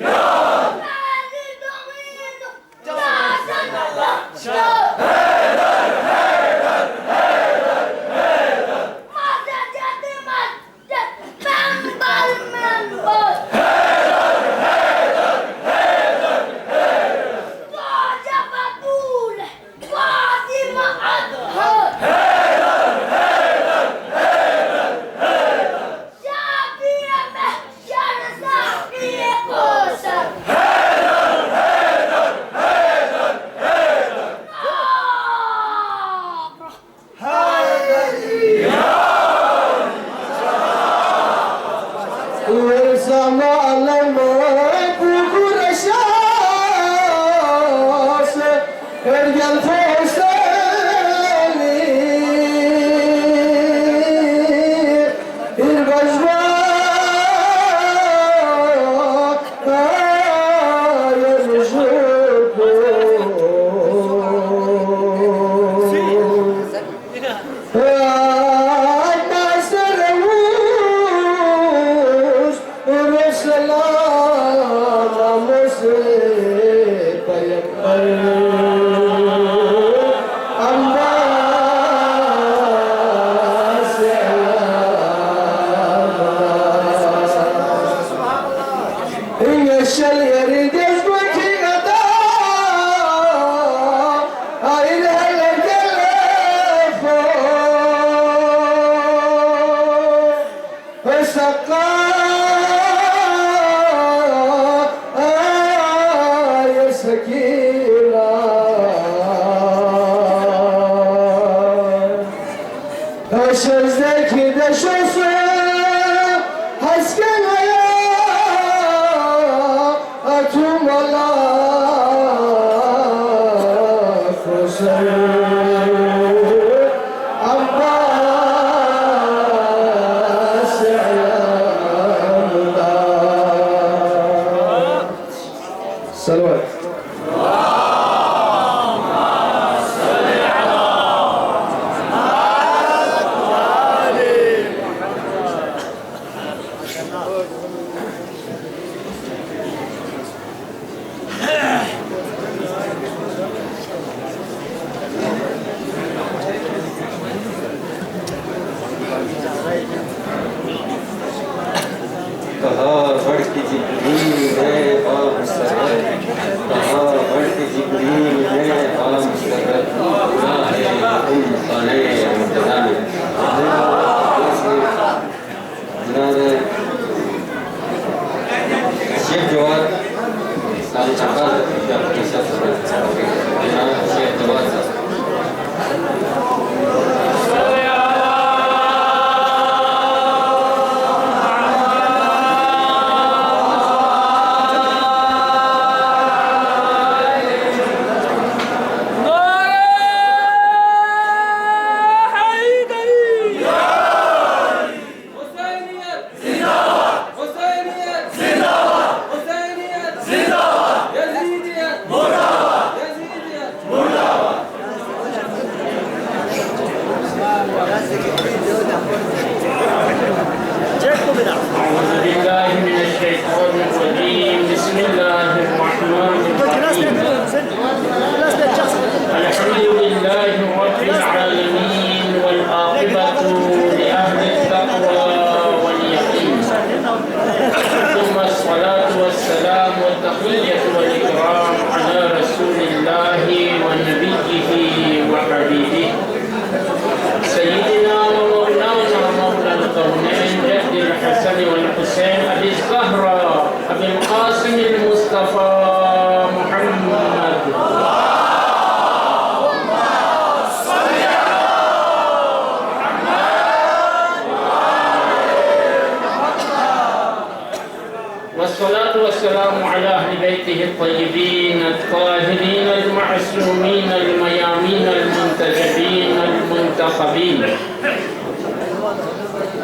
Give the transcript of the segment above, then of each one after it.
Yeah!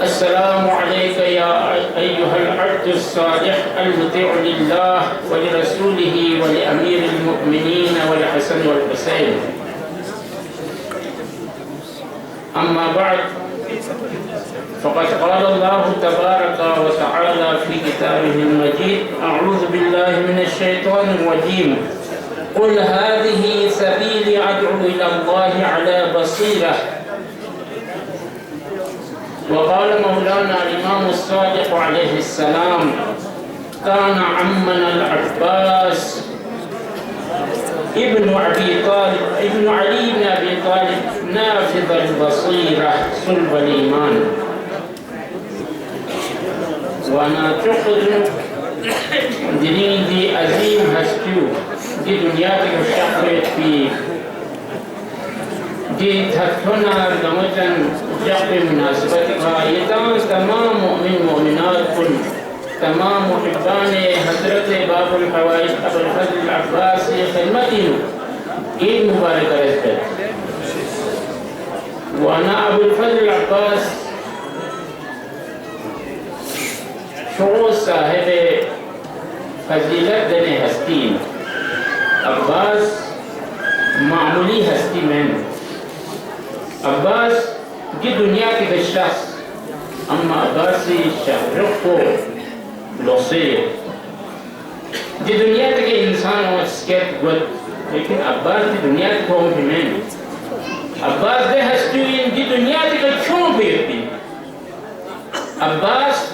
السلام عليك يا أيها العبد الصالح المطيع لله ولرسوله ولأمير المؤمنين والحسن والحسين. أما بعد، فقد قال الله تبارك وتعالى في كتابه المجيد: أعوذ بالله من الشيطان الرجيم، قل هذه سبيلي أدعو إلى الله على بصيرة. وقال مولانا الإمام الصادق عليه السلام: كان عمنا العباس ابن علي بن أبي طالب نافذ البصيرة صلب الإيمان. وأنا أعتقد دليل عظيم هستيو دي دنياتك الشخصية في دي تهتنا لمجن جق مناسبتك يتان تمام مؤمن مؤمنات كل تمام محبان حضرت باب الفوائد ابو الفضل العباس خدمتي عيد مبارك رسبت. وانا ابو الفضل العباس شعور صاحب فضیلت دنے ہستین عباس معمولی ہستی میں عباس کی دنیا کے شخص اما عباسی شهرق کو لوسیه دی دنیا کے انسان و سکت گوت لیکن عباس دی دنیا کے قوم ہمیں عباس دے ہستوین دی دنیا کے چون بیرتی عباس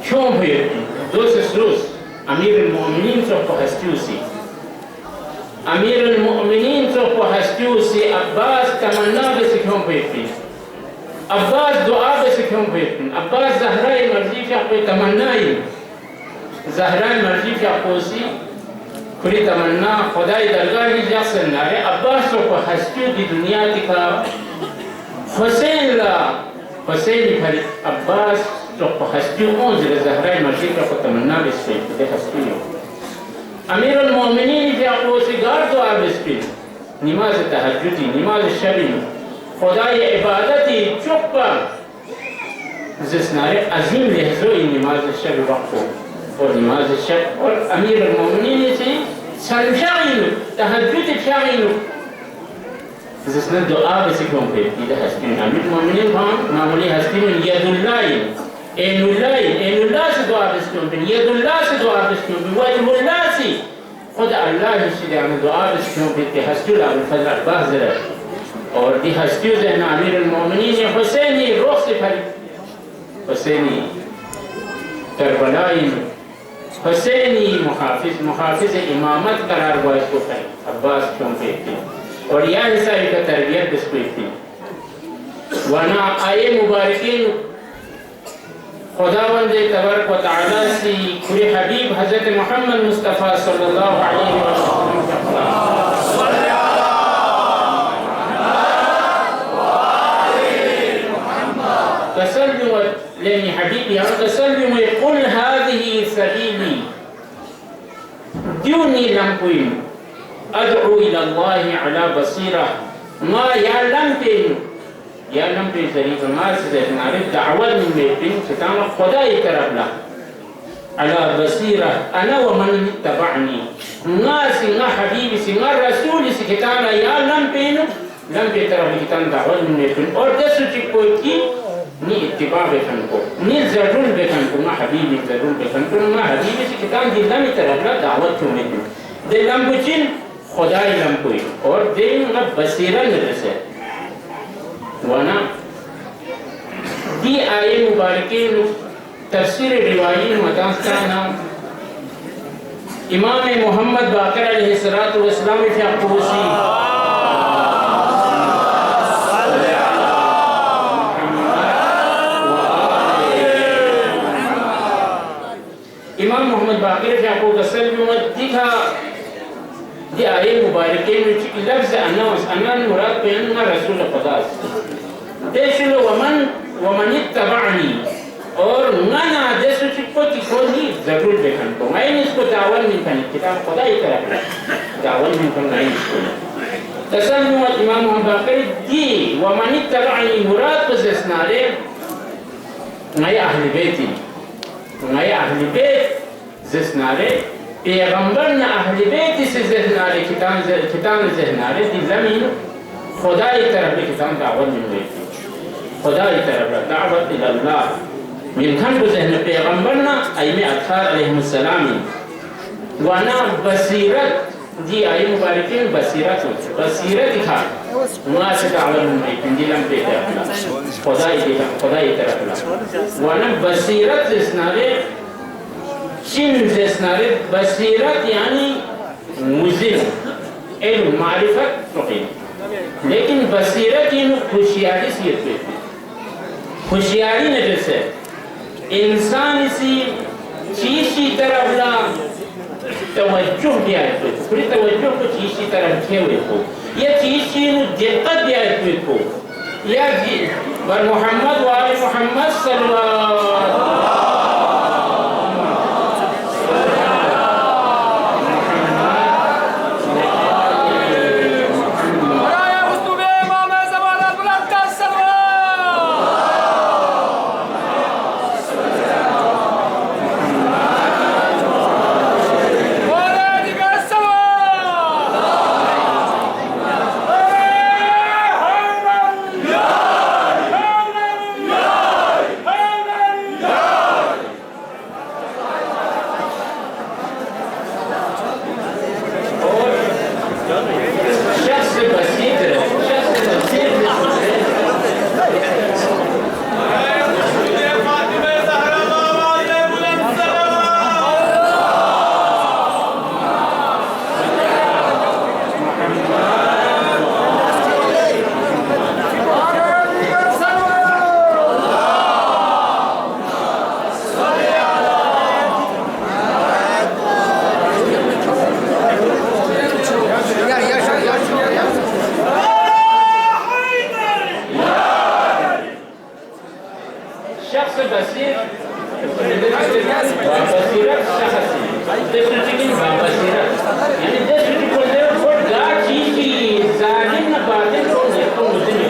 چون بیرتی دوست امیر المؤمنین تو ہستیوسی امیر المؤمنین تو ہستیوسی عباس تمنا بے کیوں بیرتی عباس دعا بس کیوں بیٹھن عباس زہرائے مرضی کا کوئی تمنائی زہرائے مرضی کا کوسی کھلی تمنا خدای درگاہ ہی جا سنارے عباس کو ہستیوں کی دنیا کی کا حسین لا حسین بھر عباس کو ہستیوں اونزل زہرائے مرضی کا کو تمنا بس دے ہستیوں امیر المومنین کی کوسی گار دعا بس پہ نماز تہجدی نماز شبی خدای عبادتی چپا زسنارے عظیم لحظوئی نماز شب وقفو اور نماز شب اور امیر المومنین سے سنشاغینو تحجد شاغینو زسنا دعا بسی کیوں پیتی دا ہستین امیر المومنین بھان معمولی ہستین ید اللہ این اللہ سے دعا بسی کیوں پیتی ید اللہ سے دعا بسی کیوں پیتی وجہ اللہ سے خدا اللہ سے دعا بسی کیوں پیتی ہستیو لابن فضل عباس ذرا اور دی ہستیو ذہن امیر المومنین حسینی روح سے پھری حسینی کربلائی حسینی محافظ امامت قرار ہوا اس کو پھری عباس کیوں پیتی اور یہ حصہ کا تربیت اس کو تھی وانا آئے مبارکین خداوند تبارک و تعالی سی کھری حبیب حضرت محمد مصطفیٰ صلی اللہ علیہ وسلم تسلم لأن حبيبي تسلم يقول هذه سبيلي دوني لمبين أدعو إلى الله على بصيرة ما يعلم بين سريف ما سنعرف دعوة من بيتين ستعمل خداي تربلا على بصيرة أنا ومن اتبعني ناس نا حبيبي سنا رسولي سكتانا يعلم بينه لم بيترى بكتان دعوة من بيتين اور دسو چكوكي نی اتباع بکن کو نی ضرور بکن کو ما حبیبی ضرور بکن کو ما حبیبی سے کتان دلمی طرف لا دعوت کو مدن دلم بچن خدای لم کوئی اور دل ما بصیرہ نرسے وانا دی آئے مبارکین تفسیر روایی مدانستانا امام محمد باقر علیہ السلام فی اقوسی امام محمد باقر فی اقوسی وسلم دیکھا دی آئے مبارکین میں لفظ انان مراد بیننا رسول خدا دیشلو ومن اتبعنی اور نانا جیسو چکو چکو نہیں ضرور بکن کو میں اس کو دعوت نہیں کرنی کتاب خدا ہی طرف دعوت نہیں کرنا ہے اس کو تسلم امام محمد باقر دی ومن اتبعنی مراد کو زسنارے میں اہل بیتی میں اہل بیت زسنارے پیغمبرنا اہل بیت سے زہنارے کتان زہنارے دی زمین خدای طرف کتان دعوت من بیتی خدای طرف دعوت الاللہ من کھن کو ذہن پیغمبرنا ایمی اطہار علیہ السلام وانا بصیرت دی آئی مبارکین بصیرت کھا مناسب دعوت من بیتی دلم پیدا خدای طرف وانا بصیرت زسنارے چین زسنارے بصیرت یعنی مزن علم معرفت فقیم لیکن بصیرت یہ خوشیاری سیت پیتی خوشیاری نجس ہے انسان سی چیز کی طرف لا توجہ بھی آئے تو پوری توجہ کو چیز کی طرف کھے ہوئے کو یا چیز کی دقت بھی آئے ہوئے کو یا بر محمد و آل محمد صلی اللہ بصيرت شخصي تسوتين بصيرت يعني تسوتين كل ده فوق قاعد شيء زادين بعدين كون يكون مدني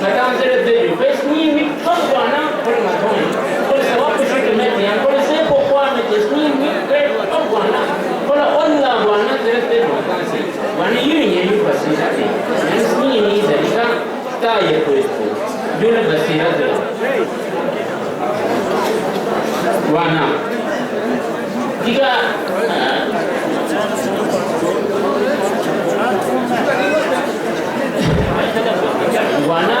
مثلا زي الفيديو بس مين متخبط أنا كل ما تقول كل سواء بشكل مادي يعني كل شيء بقوة متسنين متخبط أنا كل الله وانا زي الفيديو مثلا سي وانا يوني بسيرة دي يعني سنين إذا إذا تايه كويسو جول بسيرة دي وانا jika وانا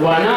وانا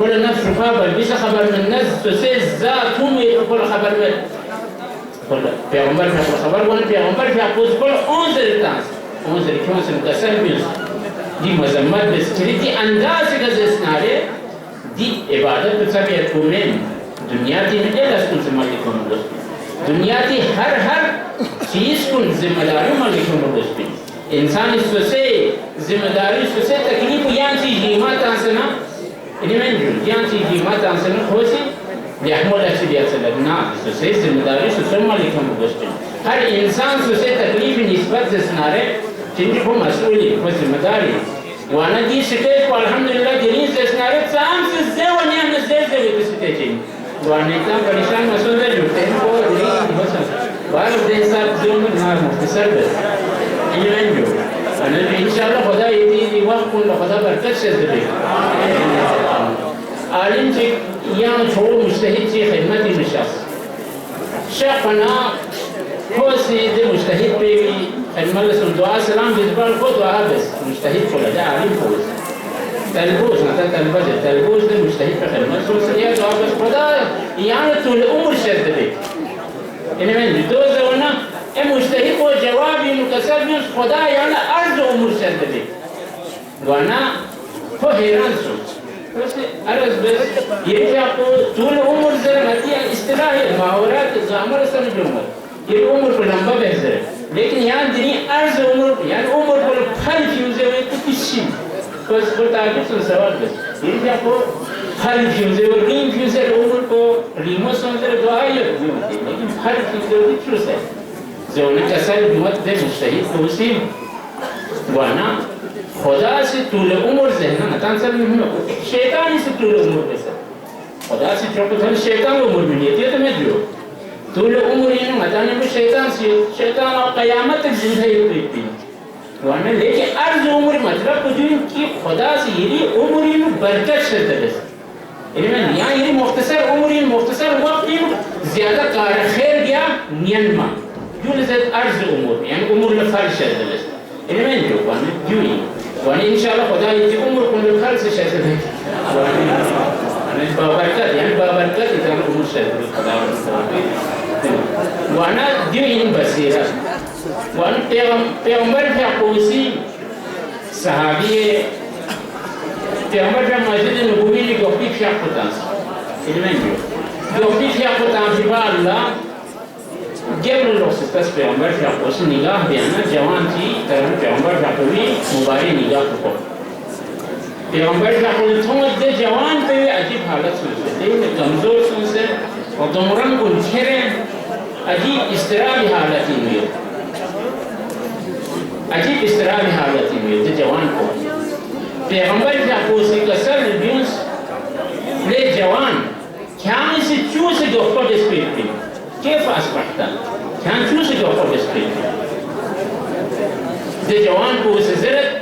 كل نفس خبر بيش خبر من الناس تسيز ذاتهم يقول خبر من كل پیغمبر في خبر وانا پیغمبر في أقوز كل 11 تانس 11 كمان سنتسل بيش دي مزمت بس كري دي انداز كزيسناري دي عبادت بسابي يكونين دنيا دي من إلا سكون زمالي كون مدوس دنيا دي هر چیز کن زمداری مالی کون مدوس بي انسان سوسي زمداری سوسي تکلیف یان چیز جیمات آنسنا إنما جان تيجي ما تانسنا خوشي يحمل أشياء سلبنا سوسي زمداري سوسي مالكم بوشتين هر إنسان سوسي تكليف نسبة زسناره تنجي هو مسؤولي هو زمداري وانا دي شكاية والحمد لله جرين زسناره سام سزي ونيا نزي زي بسكتين وانا إتام پريشان مسؤول ده جوتين هو جرين بسن وارو ده حساب زوم نار مختصر بس إنما جو أنا إن شاء الله خدا يدي وقت كل خدا بركت شذري عالم تي يان شو مجتهد في خدمة الشخص شخصنا هو سيد مجتهد في خدمة الدعاء سلام بيزبال هو دعاء بس مجتهد كله ده عالم فوز تلبوس مثلا تلبوس ده مجتهد في خدمة السلام دعاء بس خدا يعني طول عمر شذري إنما من دوزة ونا مجتهد هو جوابي مكسر من خدا يعني أرض عمر شذري وانا هو حیران شو عرض بس یہ کہ آپ کو طول عمر ذرا متی اصطلاح محاورات زامر سمجھ عمر یہ عمر کو لمبا بہتر ہے لیکن یہاں دنی عرض عمر یعنی عمر کو پھل فیوزے ہوئے تو کسی بس کو تعقیب سے سوال بس یہ کہ آپ کو پھل فیوزے ہوئے ریم فیوزے عمر کو ریمو سمجھے دعائی ہوتی لیکن پھل فیوزے ہوئے چوز ہے زونی کسل بیمت دے مستحید کو اسی وانا خدا سے طول عمر ذہنہ نتان سر میں شیطانی سے طول عمر بسر خدا سے چوکت ہم شیطان عمر میں لیتی ہے تو میں جو طول عمر یہ نتانے میں شیطان سے شیطان اور قیامت تک زندگی ہوتی ہے وانا لیکن عرض عمر مطلب جو ان کی خدا سے یہ عمر یہ برکت سے درس یعنی یہاں یہ مختصر عمر یہ مختصر وقت یہ زیادہ کار خیر گیا نینما جو لذت عرض عمر یعنی عمر لفرش سے درس یعنی میں جو وانا جو ہی وانا انشاءاللہ خدا یہ عمر کو لکھل سے شہر ہے وانا بابرکت یعنی بابرکت اتنا عمر شہر خدا وانا دیو این بصیرت وانا پیغمبر فیقوسی صحابی پیغمبر فیق مسجد نبوی نے گوپی فیق پتانس علمین جو گوپی فیق پتانس با اللہ جبر الوقت پیغمبر فیقوسی نگاہ بیانا جوان تھی طرف پیغمبر فیقوی مباری نگاہ کو پیغمبر فیقوی تھومت دے جوان پہ عجیب حالت سنسے لیکن کمزور سنسے اور دمرن کو نچھرے عجیب استرابی حالتی ہوئی عجیب استرابی حالتی ہوئی دے جوان کو پیغمبر فیقوسی کسر بیونس لے جوان کھانے سے چو سے گفتا بسپیٹ پی كيف أصبحت؟ كان فلوسك يوفر بسبيل دي جوان كو سزرت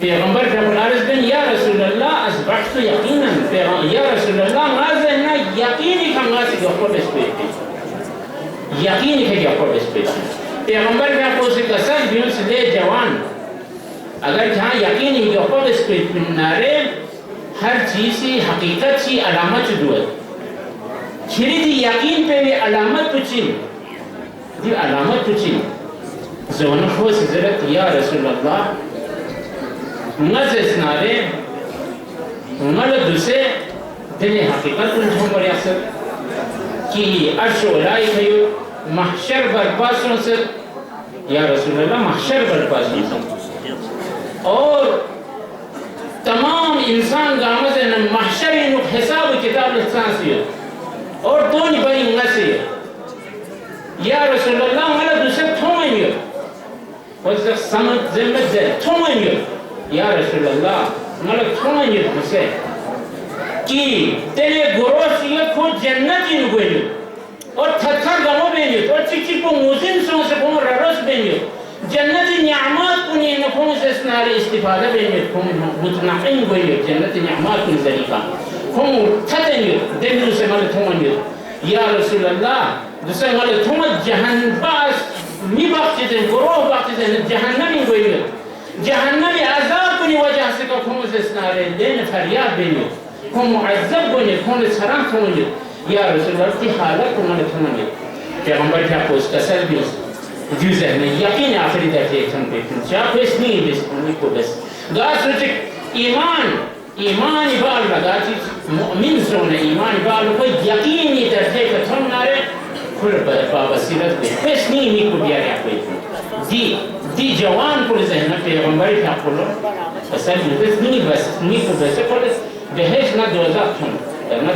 پیغمبر فقل عرض بن يا رسول الله أصبحت يقينا يا رسول الله ماذا إنه يقيني كم ناسك يوفر بسبيل يقيني كم يوفر بسبيل پیغمبر فقل سكسر بيونس لي جوان اگر جہاں یقینی یوفر بسبيل من نارے ہر چیزی حقیقت چی علامت دوت چیری دی یقین پہ بھی علامت پچھل دی علامت پچھل زون خوص حضرت یا رسول اللہ مز اسنارے ملد سے دل حقیقت انجھوں پر یاسر کی عرش اولائی کھئیو محشر برپاس نصر یا رسول اللہ محشر برپاس نصر اور تمام انسان گامت ہے محشر انہوں حساب کتاب لحسان سیئے اور دونی بنی نسی یا رسول اللہ مالا دوسر تھومنیو وزر سمت زمت زر تھومنیو یا رسول اللہ مالا تھومنیو دوسر کی تیرے گروس یہ خود جنتی نگوینیو اور تھتھر گمو بینیو اور چکی کو موزن سون سے کون ررس بینیو جنتی نعمات کنی نکون سے سنارے استفادہ بینیو کون متنقین گوینیو جنتی نعمات کن ذریقہ هم تدنيو دنيو سمال ثمانيو يا رسول الله دسمال ثمت جهنم باس مي باقتين غرو باقتين جهنم يقولوا جهنم عذاب بني وجه سكوا هم زسنارين دين فرياد بينو هم معذب بني هم سرام ثمانيو يا رسول الله في حالك هم ثمانيو پیغمبر کا پوس کسر بھی جزء نہیں یقین آخری درجے ہم پہ جاب بس نہیں بس نہیں کو بس گاس ایمان ایمان بال لگاتی مؤمن زون ایمان بال کو یقینی درجے کا تھم نارے کل بابصیرت پہ بس نہیں کو بیار یا کوئی دی جوان کو ذہن پیغمبر کا کھولو اصل بس نہیں کو بس کھولو بہش نہ دوزخ تھم نہ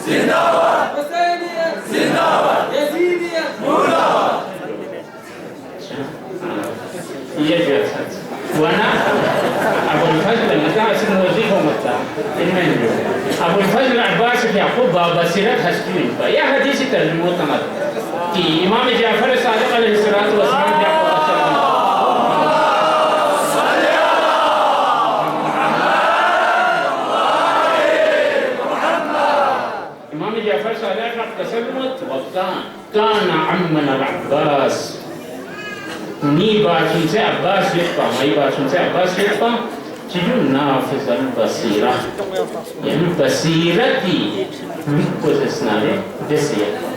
زنداباد حسینیت زنداباد یزیدیت مرداباد یہ جو ہے وانا ابو الفضل المتاع اسم وظيفه ومتاع المنجو ابو الفضل العباس في يعقوب بصيرت حسبين فيا حديث ترجمه تمت کہ امام جعفر الصادق علیہ الصلوۃ والسلام يعقوب كان عمنا العباس ني باشن سے عباس يقطع ماي باشن سے عباس يقطع تجو نافذ البصيرة يعني بصيرتي مكوز اسناره دسية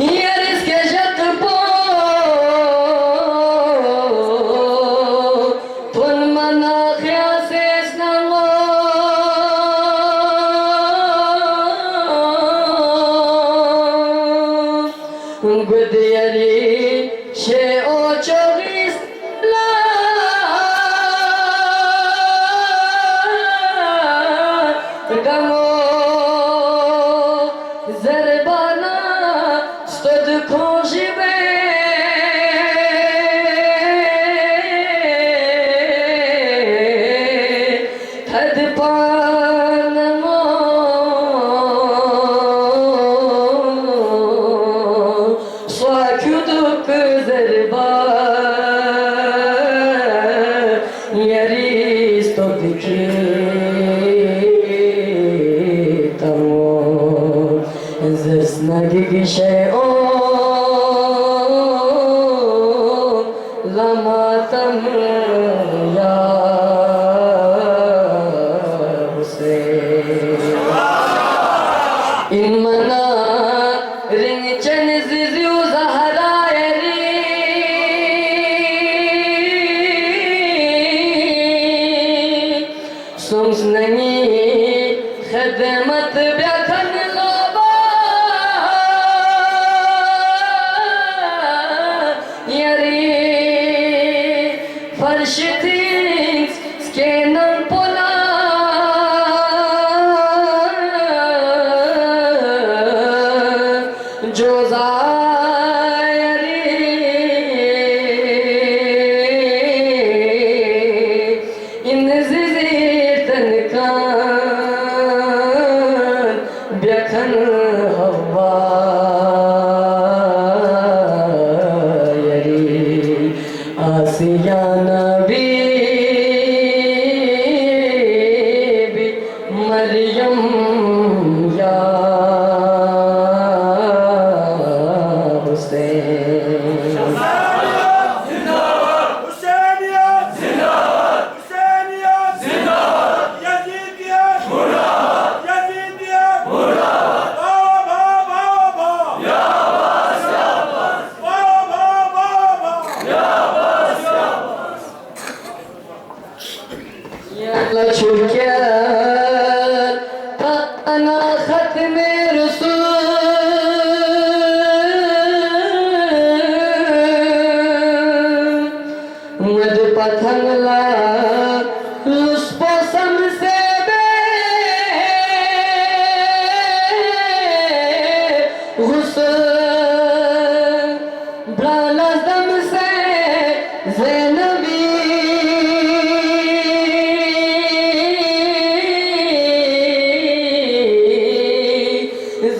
Here is Keshatpo Tun Manakh Gudiyari she o chogis la Gamo zerbana stod konjive Had panamo Swakuduk zerba Yari stod kitamo Zersnagi gishe o Lamatam ya In mana ring chen zizu zahara eri Songs nani khadmat byakhan loba Yari farsh things skenan pola Maryam ya La churkia ta ana khatme rasul mad pathangla luspo samse be ghusl brala dam se zainabi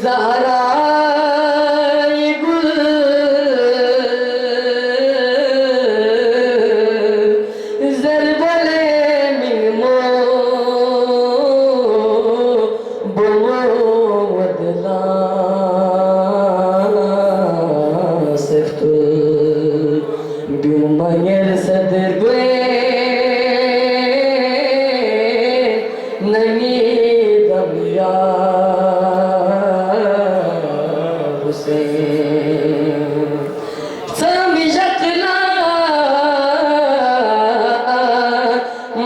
Zahra gul zerbale mimo bowadla seftu biumayer sadergue nani damya